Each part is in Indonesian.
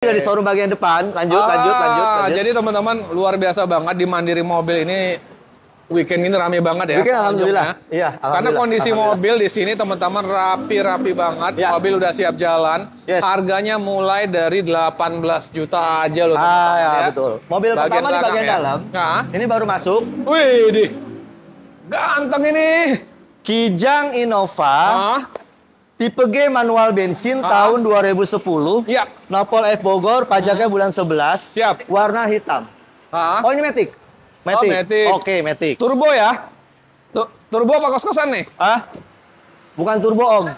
Dari showroom bagian depan, lanjut. Jadi teman-teman luar biasa banget di Mandiri Mobil ini weekend ini rame banget ya. Weekend alhamdulillah. Iya, alhamdulillah. Karena kondisi mobil di sini teman-teman rapi banget. Ya. Mobil udah siap jalan. Yes. Harganya mulai dari 18 juta aja loh teman-teman ya, ya. betul. Mobil pertama di bagian ya. dalam. Nah. Ini baru masuk. Wih, di ganteng ini. Kijang Innova. Tipe G manual bensin tahun 2010. Iya. Nopol F Bogor, pajaknya bulan 11. Siap. Warna hitam. Oh, ini Matic. Oh, Matic. Oke, Matic. Turbo ya? Turbo apa kos-kosan nih? Bukan turbo, Om.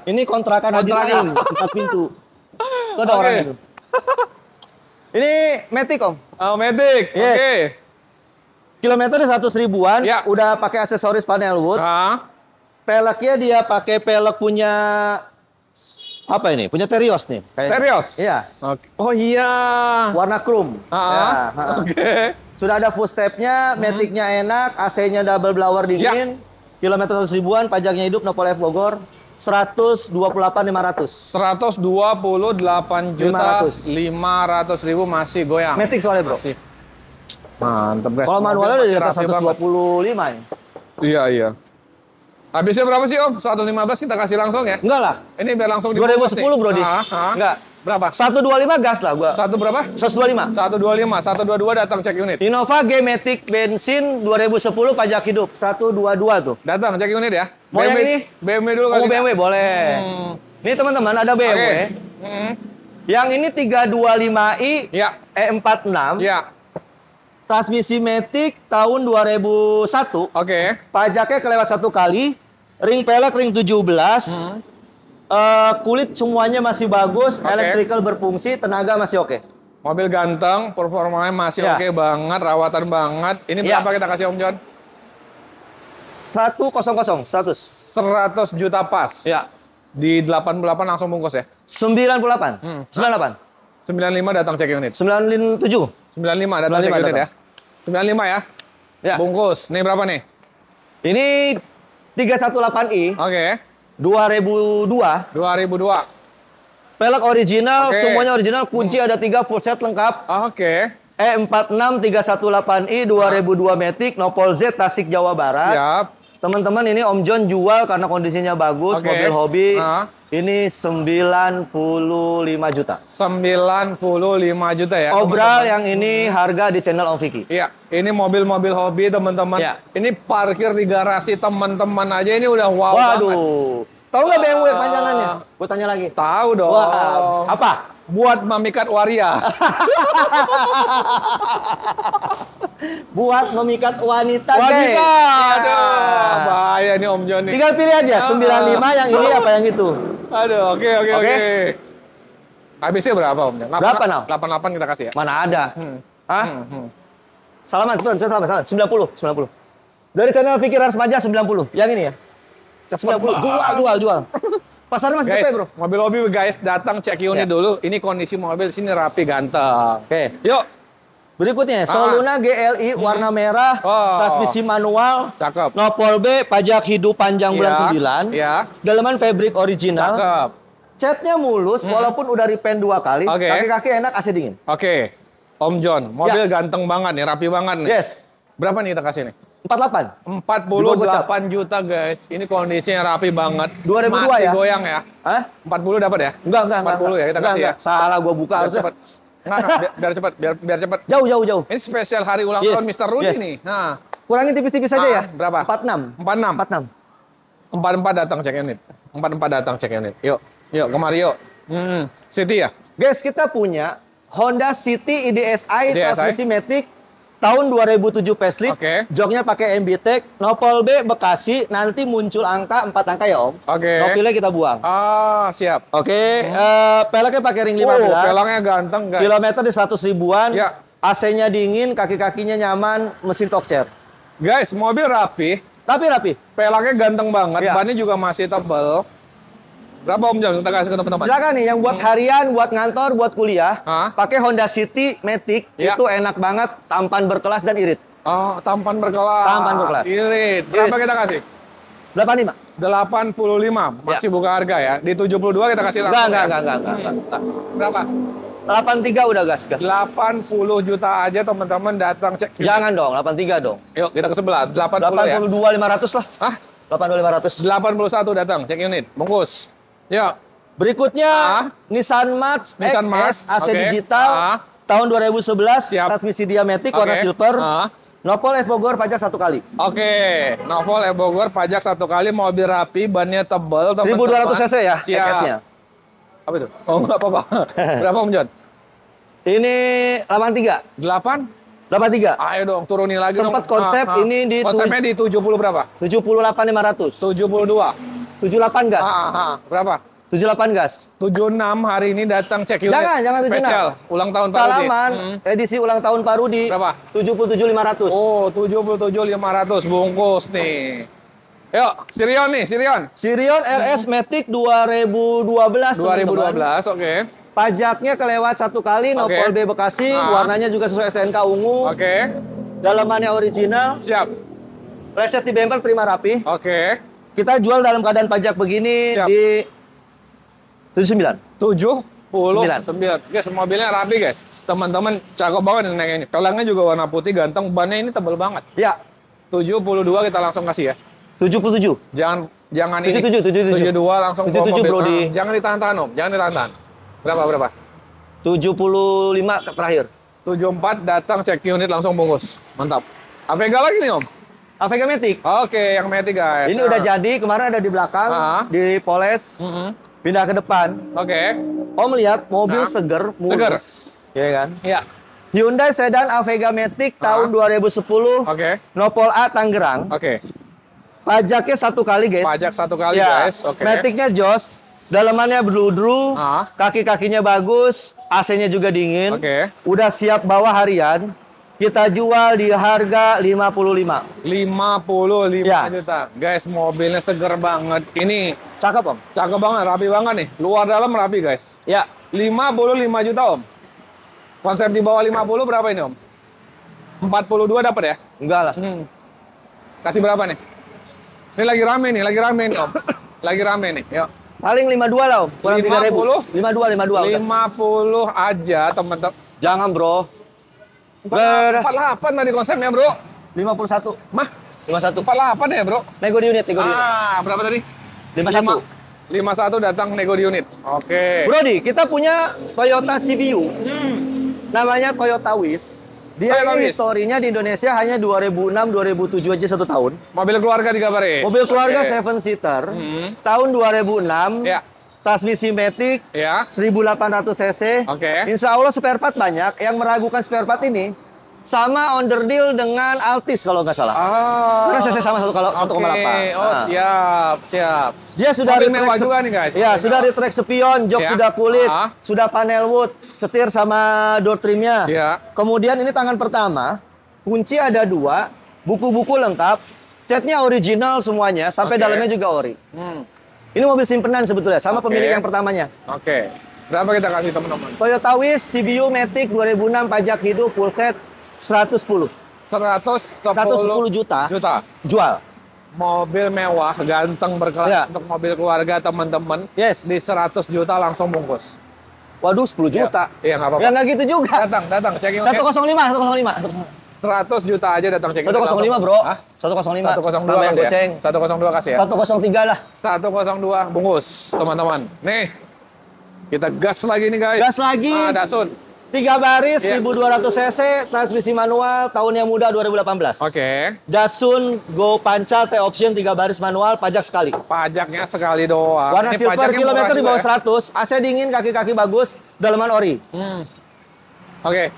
Ini kontrakan Haji Naim, 4 pintu. Itu ada orang itu. Ini Matic, Om. Oh, Matic. Yes. Oke. Kilometernya 100 ribuan. Ya. Udah pakai aksesoris panel wood. Peleknya dia pakai pelek punya apa ini? Punya Terios nih. Terios? Iya. Oke. Oh iya. Warna chrome. Ya, Oke. Sudah ada footstepnya, Matic-nya enak, AC-nya double blower dingin. Kilometer 100 ribuan, pajaknya hidup, Nopol F Bogor. 128.500. 128 juta 500 ribu masih goyang. Matic soalnya, Bro. Masih. Mantep, guys. Kalau manualnya udah di atas 125 ini. Iya. Habisnya berapa sih, Om? 115 kita kasih langsung ya? Enggak lah. Ini biar langsung 2010, Bro, di. Enggak. Berapa? 125 gas lah gua. Satu berapa? 125. 125. 122 datang cek unit. Innova G Matic bensin 2010 pajak hidup 122 tuh. Datang cek unit ya. Mau yang ini? BMW dulu kali. BMW boleh. Ini teman-teman ada BMW. Yang ini 325i E46. Ya. Transmisi Matic tahun 2001. Oke. Pajaknya kelewat 1 kali. Ring pelek ring 17. Kulit semuanya masih bagus. Electrical berfungsi. Tenaga masih oke. Mobil ganteng. Performanya masih oke banget. Rawatan banget. Ini berapa kita kasih Om John? 100. 100 juta pas. Ya. Di 88 langsung bungkus ya? 98. 98. 95 datang cek unit. 97. 95 datang cek unit ya? 95 ya? Ya. Bungkus. Ini berapa nih? Ini 318i. Oke. 2002. 2002. Pelek original, semuanya original. Kunci ada 3, full set lengkap. Oke. E46 318i 2002 Matic, Nopol Z, Tasik, Jawa Barat. Siap. Teman-teman ini Om John jual karena kondisinya bagus, mobil hobi. Ini 95 juta. 95 juta ya. Obral yang ini harga di channel Om Vicky. Iya, ini mobil-mobil hobi teman-teman. Ya. Ini parkir di garasi teman-teman aja ini udah wow. Waduh. Tahu nggak BMW panjangannya? Gue tanya lagi. Tahu dong. Wah, apa? Buat memikat waria. Buat memikat wanita, guys. Aduh, bahaya nih Om John nih. Tinggal pilih aja, 95 yang ini apa yang itu. Aduh, oke. Habisnya berapa Om John? Berapa, Nau? 88 kita kasih ya? Mana ada? Salaman, 90. Dari channel Vicky Rarsmaja 90. Yang ini ya? 90. Jual. Pasarnya masih cepet, Bro. Mobil hobi guys, datang cek unit dulu. Ini kondisi mobil sini rapi ganteng. Oke. Yuk. Berikutnya, Soluna GLI warna merah, transmisi manual, cakep. Nopol B, pajak hidup panjang bulan 9. Iya. Dalaman fabric original. Cakep. Catnya mulus, walaupun udah repaint 2 kali. Kaki-kaki enak, AC dingin. Oke. Om John, mobil ganteng banget nih, rapi banget nih. Yes. Berapa nih kita kasih nih? 48 juta guys. Ini kondisinya rapi banget. 2002 masih ya? goyang ya? 40 dapat ya? Enggak. 40 ya kita kasih ya? Salah gua buka harusnya. Biar cepat, biar cepat. Jauh. Ini spesial hari ulang tahun Mr. Rudy nih. Nah, kurangin tipis-tipis aja ya. Berapa? 46. 44 datang cek unit. 44 datang cek unit. Yuk kemari yuk. City ya? Guys, kita punya Honda City IDSi transmisi Matic tahun 2007 facelift. Joknya pakai MBTEC, Nopol B Bekasi, nanti muncul angka 4 angka ya Om. Nopilnya kita buang. Siap. Peleknya pakai ring 15. Peleknya ganteng guys. Kilometer di 100 ribuan. AC-nya dingin, kaki-kakinya nyaman, mesin top chair. Guys, mobil rapi. Rapi. Peleknya ganteng banget, bannya juga masih tebal. Berapa Om John? Kita kasih ke teman-teman. Silakan nih, yang buat harian, buat ngantor, buat kuliah, pakai Honda City Matic itu enak banget, tampan berkelas dan irit. Tampan berkelas. Irit. Berapa kita kasih? 85. 85, masih buka harga ya. Di 72 kita kasih langsung. Enggak. Berapa? 83 udah gas. 80 juta aja teman-teman datang cek. Jangan dong, 83 dong. Yuk kita ke sebelah. 80 ya. 82.500 lah. Hah? 82.500. 81 datang, cek unit. Bungkus. Yuk. Berikutnya Nissan March XS AC digital tahun 2011. Siap. Transmisi Diamatic warna silver. Nopol F Bogor pajak 1 kali. Oke, Nopol F Bogor pajak 1 kali, mobil rapi, bannya tebal. 1200 cc ya XS-nya. Apa itu? Oh, nggak apa-apa. Berapa Om John? Ini 83. 83. Ayo dong, turunin lagi Sempat konsep ini di konsepnya di 70 berapa? 78.500. 72. 78 gas. Berapa? 78 gas. 76 hari ini datang cek unit. Jangan 76. Spesial, ulang tahun Parudi. Salaman, edisi ulang tahun Parudi. Berapa? 77.500. Oh, 77.500 bungkus nih. Yuk, Sirion nih, Sirion RS Matic 2012. 2012, oke. Pajaknya kelewat 1 kali, Nopol B Bekasi, warnanya juga sesuai STNK ungu. Oke. Dalamannya original. Siap. Lecet di bumper terima rapi. Oke. Kita jual dalam keadaan pajak begini di 79. 79. Guys, mobilnya rapi, guys. Teman-teman, cakep banget ini. Pelangnya juga warna putih, ganteng. Bannya ini tebal banget. Ya. 72 kita langsung kasih ya. 77. Jangan 77. 72 langsung 77 bro di. Jangan ditahan-tahan, Om. Jangan ditahan-tahan. Berapa? 75 terakhir. 74 datang cek unit langsung bungkus. Mantap. Avega lagi nih, Om. Avega Matic. Oke, yang Matic, guys. Ini udah jadi, kemarin ada di belakang, dipoles. Pindah ke depan. Oke. Om lihat mobil seger, mulus. Seger. Iya kan? Iya. Hyundai Sedan Avega Matic tahun 2010. Oke. Nopol A Tangerang. Oke. Pajaknya 1 kali, guys. Pajak 1 kali, ya. guys. Oke. Maticnya jos. Dalamannya bludru. Kaki-kakinya bagus. AC-nya juga dingin. Oke. Udah siap bawa harian. Kita jual di harga 55. 55 juta. Guys, mobilnya seger banget. Ini cakep, Om. Cakep banget, rapi banget nih. Luar dalam rapi, guys. Ya. 55 juta, Om. Konsep di bawah 50 berapa ini, Om? 42 dapat ya? Enggak lah. Kasih berapa nih? Ini lagi rame nih, Om. Lagi rame nih. Yuk. Paling 52 lah, Om. Kurang 3.000. 52. 50 aja, teman-teman. Jangan, Bro. 48 tadi konsepnya, Bro. 51. Mah? 51. 48 ya, Bro? Nego di unit. Berapa tadi? 51. 51 datang nego di unit. Oke. Brody, kita punya Toyota CVU. Namanya Toyota Wish. Dia ini historinya di Indonesia hanya 2006-2007 aja 1 tahun. Mobil keluarga dikabarin. Mobil keluarga 7-seater. Tahun 2006. Ya. Transmisi Matic, 1800 cc. Insya Allah spare part banyak. Yang meragukan spare part ini sama underdeal dengan Altis kalau nggak salah. Karena cc sama 1,8. Siap. Dia sudah retract juga nih, guys. Ya, sudah retract spion, jok sudah kulit, sudah panel wood, setir sama door trimnya. Kemudian ini tangan pertama, kunci ada 2, buku-buku lengkap, catnya original semuanya, sampai dalamnya juga ori. Ini mobil simpenan sebetulnya, sama pemilik yang pertamanya. Berapa kita kasih teman-teman? Toyota Wish CVU Matic 2006 pajak hidup full set 110. 110 juta. Jual. Mobil mewah, ganteng berkelas untuk mobil keluarga teman-teman. Di 100 juta langsung bungkus. Waduh, 10 juta. Iya, nggak apa-apa. Ya nggak gitu juga. Datang, cekin. 105. 100 juta aja datang cek. 105 bro. 105. 102 kasih ya. 102 kasih ya. 103 lah. 102 bungkus teman-teman. Nih kita gas lagi nih guys. Gas lagi. Dasun. 3 baris 1200 cc transmisi manual tahun yang muda 2018. Dasun Go Pancal T option 3 baris manual pajak sekali. Pajaknya sekali doang. Warna silver kilometer di bawah 100. AC dingin, kaki-kaki bagus, dalaman ori.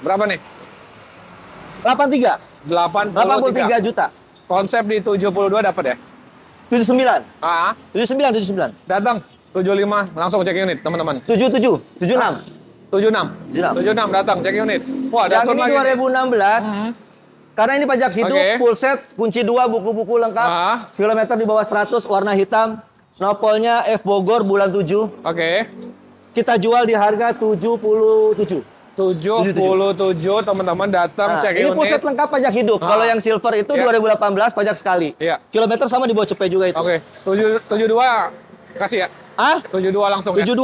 Berapa nih? 83 juta. Konsep di 72 dapat ya? 79. 79. Datang 75 langsung cek unit teman-teman. 76 datang cek unit. Wah, yang ini 2016. Karena ini pajak hidup, full set, kunci 2, buku-buku lengkap, kilometer di bawah 100, warna hitam, nopolnya F Bogor bulan 7. Kita jual di harga 77 teman-teman datang cek unit. Ini full set lengkap pajak hidup. Kalau yang silver itu 2018 pajak sekali. Kilometer sama di bawah cepet juga itu. 72 kasih ya? 72 langsung. 72.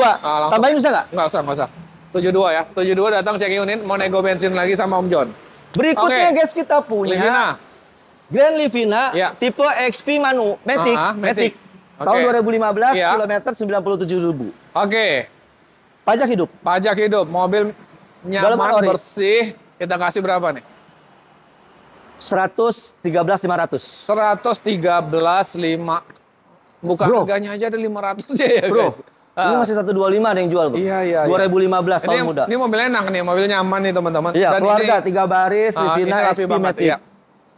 Tambahin bisa nggak? Nggak usah. 72 ya. 72 datang cek unit, mau nego bensin lagi sama Om John. Berikutnya guys kita punya Livina. Grand Livina Ya. tipe XP Matic. Matic. Tahun 2015, Ya. kilometer 97.000. Oke. Pajak hidup. Pajak hidup, mobil nyaman, Dalaman ori. bersih. Kita kasih berapa nih? 113.500. 113.500. Bukan Bro. harganya aja ada 500 ya, Bro, guys. ini masih 125 ada yang jual, Bro. Iya, iya, 2015 tahun ini, muda. Ini mobil enak nih, mobil nyaman nih teman-teman. Iya, Dan keluarga ini, 3 baris, Livina ini rapi XP banget, Matic. iya.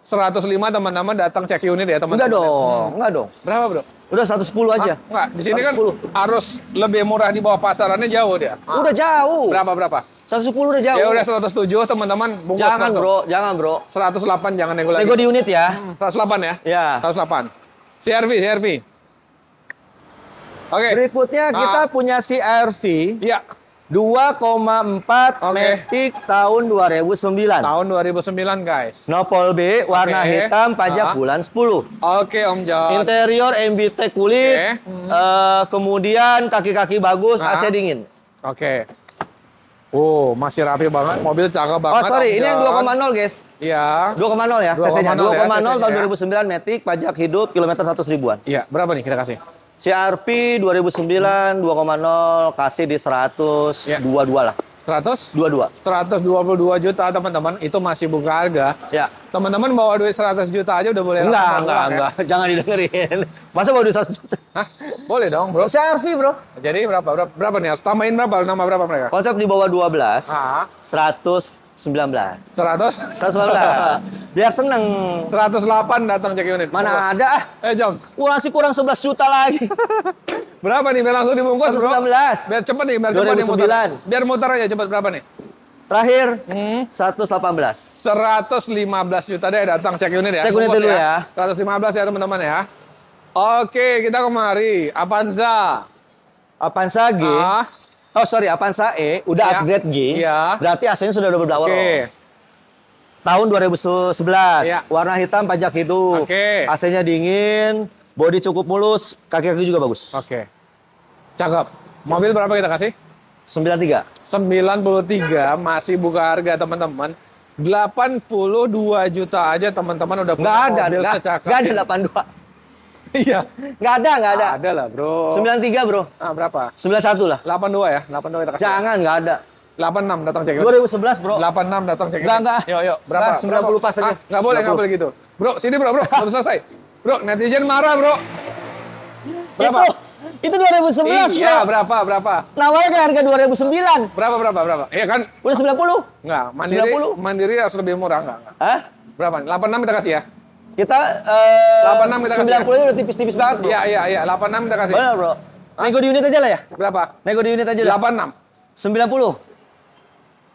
105 teman-teman datang cek unit ya teman-teman. Enggak dong, enggak dong. Berapa bro? Udah 110 aja. Enggak, di sini kan 110. harus lebih murah di bawah pasarannya jauh dia. Udah jauh. Berapa? 110 udah jauh. Ya udah 107 teman-teman. Bungkus Jangan 100. bro, jangan bro. 108 jangan nego lagi. Nego di unit ya. 108 ya? Ya. 108. CRV. Oke. Berikutnya kita punya CR-V Iya. 2,4 Oke. Matic tahun 2009. Tahun 2009 guys. Nopol B, warna Oke. hitam, pajak bulan 10. Oke Om John. Interior MBTEK kulit, Oke. Kemudian kaki-kaki bagus, AC dingin. Oke. Oh, masih rapi banget. Mobil cakep banget. Oh sorry, Om ini yang John. 2,0 guys. Iya. 2,0 ya, 2,0 cc-nya. 2,0 ya, tahun cc-nya. 2009 Matic, pajak hidup, kilometer 100 ribuan. Iya, berapa nih kita kasih? CRV 2009 2,0 kasih di 122 lah. 100? 22. 122 juta teman-teman. Itu masih buka harga. Ya. Teman-teman bawa duit 100 juta aja udah boleh langsung pulang, ya? Enggak. Jangan didengerin. Masa bawa duit 100 juta? Hah? Boleh dong, bro. CRV, bro. Jadi berapa nih? Harus tambahin berapa? Nama berapa mereka? Konsep di bawah 12. Ah. 119. 100? 119. Biar seneng. 108 datang cek unit. Mana ada ah. Jom. Masih kurang 11 juta lagi. Berapa nih? Biar langsung dibungkus, bro. 119. Biar cepet nih, biar cepet nih 2009. muter. Biar muter aja cepet berapa nih? Terakhir 118. 115 juta deh datang cek unit ya. Cek unit Bungkus dulu ya. 115 ya teman-teman ya. Oke, kita kemari. Avanza. Avanza G. Oh sorry, Avanza E udah Iya. upgrade G. Iya. Berarti AC-nya sudah double blower. Oke. Tahun 2011. Iya. Warna hitam, pajak hidup. Oke. AC-nya dingin, bodi cukup mulus, kaki-kaki juga bagus. Oke. Cakep. Mobil berapa kita kasih? 93. 93 masih buka harga teman-teman. 82 juta aja teman-teman udah punya mobil secakep. Nggak ada ini. 82. Iya. Nggak ada. Ada lah, bro. 93, bro. Ah, berapa? 91 lah. 82 ya? 82 kita kasih. Jangan, nggak ada. 86 datang cek. 2011, bro. 86 datang cek. Enggak. Yuk. Berapa? Enggak, 90 pas aja. Nggak boleh gitu. Bro, sini bro. Belum selesai. Bro, netizen marah, bro. Berapa? Itu 2011, Iya, bro. berapa? Nawarnya kayak harga 2009. Berapa? Iya kan? Udah 90? Enggak, Mandiri harus lebih murah, enggak. Hah? Berapa nih? 86 kita kasih ya? Kita 86 kita kasih 90 nya udah tipis-tipis banget, bro. Iya, 86 kita kasih. Benar, bro. Nego di unit aja lah ya? Berapa? Nego di unit aja lah. 86. 90.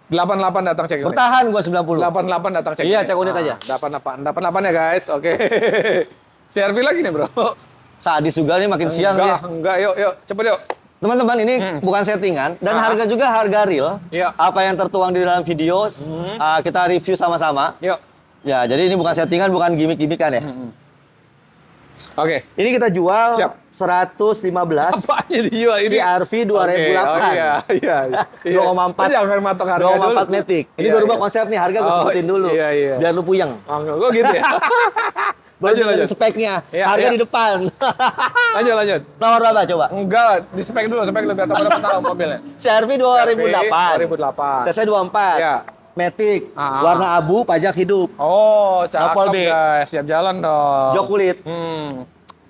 88 datang cek unit. Bertahan gua 90. 88 datang cek Iya, unit. cek unit aja. 88 ya guys, oke. CRV lagi nih bro. Sadis juga nih makin siang dia. Enggak, yuk, cepet yuk. Teman-teman, ini bukan settingan dan harga juga harga real. Iya. Apa yang tertuang di dalam video kita review sama-sama. Yuk. Ya, jadi ini bukan settingan, bukan gimmick-gimmickan ya. Oke. Ini kita jual Siap. 115. Apa aja dijual ini? CRV 2008. Iya. 2,4. Jangan matok harga 2,4 Matic. Ini gue rubah konsep nih, harga gue sebutin dulu. Iya. Biar lu puyeng. Gue gitu ya. Lanjut. Speknya, Iya, harga iya. di depan. Lanjut. Nomor berapa coba? Enggak, di spek dulu biar teman-teman tahu mobilnya. CRV 2008. 2008. CC 24. Iya. Matic, warna abu, pajak hidup. Oh, Nopol B. cakep guys. Siap jalan dong. Jok kulit.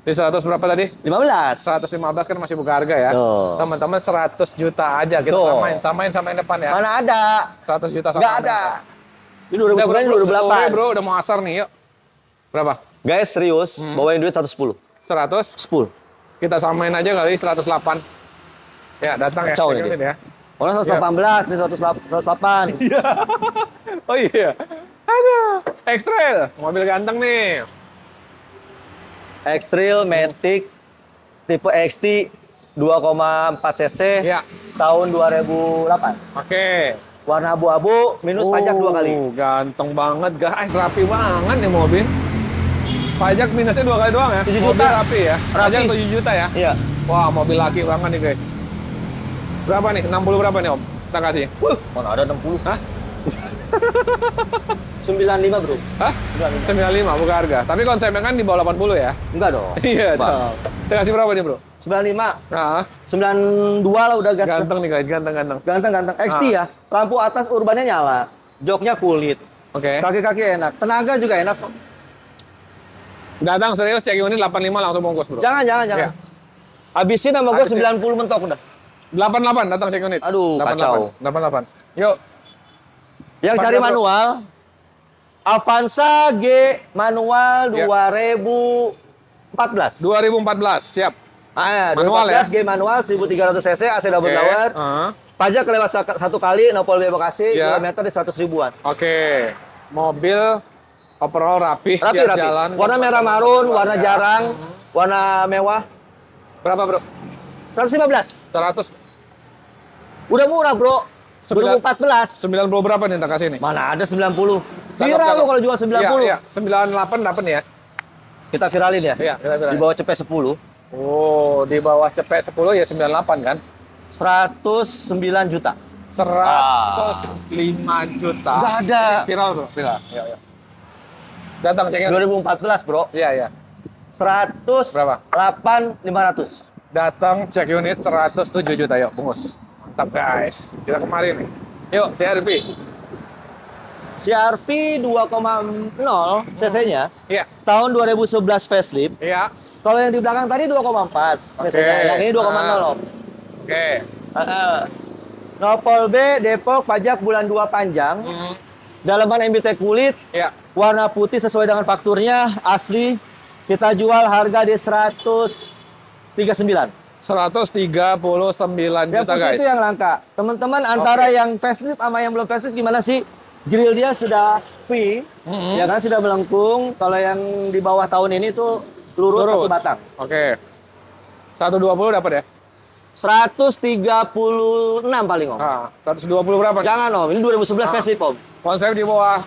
Di 100 berapa tadi? 15. 115 kan masih buka harga ya. Tuh. Teman-teman 100 juta aja kita Tuh. samain sama yang depan ya. Mana ada? 100 juta sama. Nggak ada. Ini 2009, Udah, 2008. bro, udah mau asar nih, yuk. Berapa? Guys, serius, bawain duit 110. 100? 10. Kita samain aja kali 108. Ya, datang Kacau ya. nih Unit ya. Orang 118, ini 108. Oh iya. Aduh. X-Trail, mobil ganteng nih. X-Trail Matic tipe XT 2,4 cc Iya. tahun 2008. Oke. Warna abu-abu, minus pajak 2 kali. Ganteng banget guys, rapi banget nih mobil. Pajak minusnya 2 kali doang ya. 7 juta. Mobil rapi ya. Pajak Rapi. 7 juta ya. Iya. Wah, mobil laki banget nih guys. Berapa nih? 60 berapa nih Om? kita kasih. Mana ada 60? Hah? 95 bro. Hah? 95 bukan harga. Tapi konsepnya kan di bawah 80 ya? Enggak dong. Iya dong. Kita kasih berapa nih bro? 95. Nah. 92 lah udah gas. Ganteng nih guys, ganteng. Ganteng. XT ya. Lampu atas urbannya nyala. Joknya kulit. Oke. Kaki-kaki enak. Tenaga juga enak kok. Datang serius cek unit 85 langsung bungkus bro. Jangan. Ya. Habisin sama gue 90 mentok udah. 88 datang cek unit. Aduh, 88. kacau. 88. Yuk. Yang cari manual, Avanza G manual 2014. 2014, siap. Manual 2014 ya? G manual 1300 cc, AC double blower. Pajak kelewat satu kali, nopol B Bekasi, kilometer di 100 ribuan. Oke. Mobil overall rapi, siap jalan. Warna merah marun, warna jarang, warna mewah. Berapa bro? 115. 100. Udah murah bro. 2014. 90 berapa nih kasih nih? Mana ada 90. Viral lo kalau jual 90. Iya, 98 dapat nih ya. Kita viralin ya? Iya, kita viralin. Di bawah cepet 10. Oh, di bawah cepet 10 ya 98 kan? 109 juta. 105 juta. Enggak ada. Viral bro, viral. Iya. Datang ceknya. 2014 bro. Iya. 100. Berapa? 8.500. Datang cek unit 107 juta, yuk bungkus. Mantap guys, kita kemarin nih. Yuk, CR-V. CR-V 2,0 cc-nya. Iya. Tahun 2011 facelift. Iya. Kalau yang di belakang tadi 2,4 cc-nya. Yang ini 2,0 om. Oke. Nopol B, Depok, pajak bulan 2 panjang. Dalaman MBT kulit. Iya. Warna putih sesuai dengan fakturnya, asli. Kita jual harga di 139. 139 juta guys. Itu yang langka. Teman-teman antara yang facelift sama yang belum facelift gimana sih? Grill dia sudah V, ya kan sudah melengkung. Kalau yang di bawah tahun ini tuh lurus. Satu batang. Oke. 120 dapat ya? 136 paling om. 120 berapa? Jangan om, ini 2011 facelift om. Konsep di bawah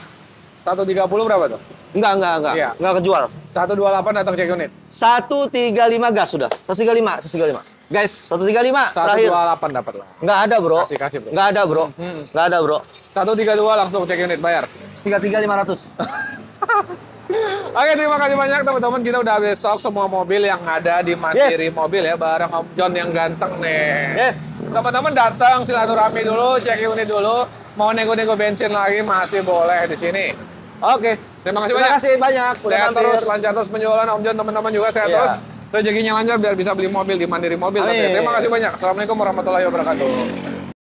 130 berapa tuh? Enggak. Iya. Enggak kejual. 128 datang cek unit. 135 gas sudah. 135. Guys, 135 terakhir. 128 dapat lah. Enggak ada, bro. Kasih bro. Enggak ada, bro. Enggak ada, bro. 132 langsung cek unit bayar. 33.500. Oke, terima kasih banyak teman-teman. Kita udah habis stok semua mobil yang ada di Mandiri Mobil ya, bareng Om John yang ganteng nih. Yes. Teman-teman datang silaturahmi dulu, cek unit dulu. Mau nego-nego bensin lagi masih boleh di sini. Oke. Terima kasih banyak. Sehat terus, lancar terus penjualan Om John, teman-teman juga sehat terus. Rezekinya lancar biar bisa beli mobil di Mandiri Mobil. Terima kasih banyak. Assalamualaikum warahmatullahi wabarakatuh.